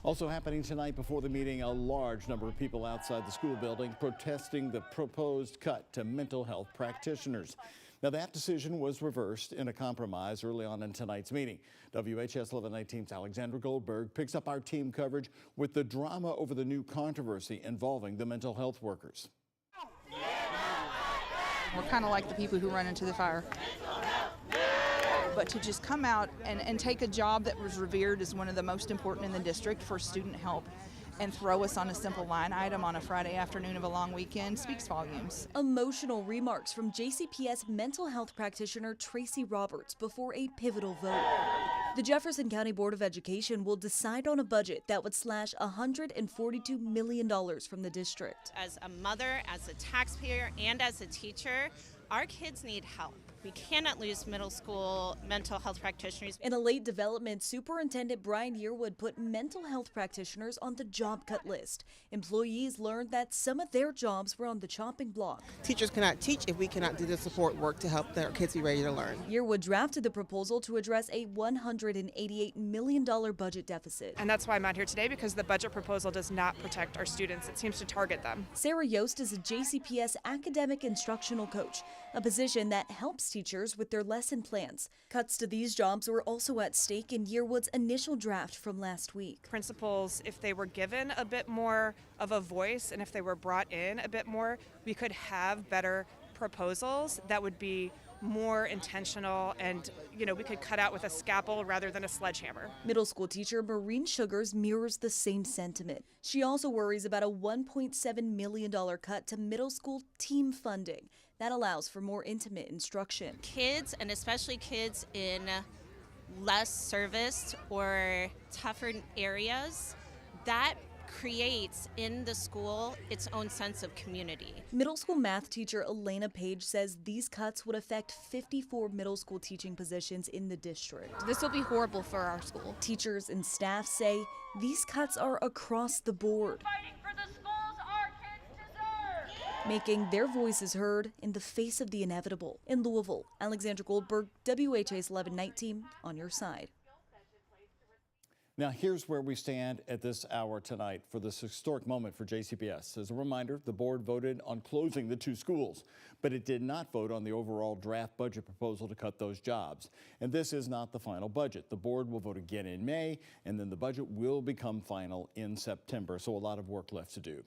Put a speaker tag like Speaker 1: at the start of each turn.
Speaker 1: Also happening tonight before the meeting, a large number of people outside the school building protesting the proposed cut to mental health practitioners. Now, that decision was reversed in a compromise early on in tonight's meeting. WHS 1119's Alexandra Goldberg picks up our team coverage with the drama over the new controversy involving the mental health workers.
Speaker 2: We're kind of like the people who run into the fire. But to just come out and take a job that was revered as one of the most important in the district for student help and throw us on a simple line item on a Friday afternoon of a long weekend speaks volumes.
Speaker 3: Emotional remarks from JCPS mental health practitioner Tracy Roberts before a pivotal vote. The Jefferson County Board of Education will decide on a budget that would slash $142 million from the district.
Speaker 4: As a mother, as a taxpayer, and as a teacher, our kids need help. We cannot lose middle school mental health practitioners.
Speaker 3: In a late development, Superintendent Brian Yearwood put mental health practitioners on the job cut list. Employees learned that some of their jobs were on the chopping block.
Speaker 5: Teachers cannot teach if we cannot do the support work to help their kids be ready to learn.
Speaker 3: Yearwood drafted the proposal to address a $188 million budget deficit.
Speaker 6: And that's why I'm out here today, because the budget proposal does not protect our students. It seems to target them.
Speaker 3: Sarah Yost is a JCPS academic instructional coach, a position that helps teachers with their lesson plans. Cuts to these jobs were also at stake in Yearwood's initial draft from last week.
Speaker 6: Principals, if they were given a bit more of a voice and if they were brought in a bit more, we could have better proposals that would be more intentional, and we could cut out with a scalpel rather than a sledgehammer.
Speaker 3: Middle school teacher Maureen Sugars mirrors the same sentiment. She also worries about a $1.7 million cut to middle school team funding. That allows for more intimate instruction.
Speaker 4: Kids, and especially kids in less serviced or tougher areas, that creates in the school its own sense of community.
Speaker 3: Middle school math teacher Elena Page says these cuts would affect 54 middle school teaching positions in the district.
Speaker 7: This will be horrible for our school.
Speaker 3: Teachers and staff say these cuts are across the board, making their voices heard in the face of the inevitable. In Louisville, Alexandra Goldberg, WHS 1119, on your side.
Speaker 1: Now, here's where we stand at this hour tonight for this historic moment for JCPS. As a reminder, the board voted on closing the two schools, but it did not vote on the overall draft budget proposal to cut those jobs. And this is not the final budget. The board will vote again in May, and then the budget will become final in September, so a lot of work left to do.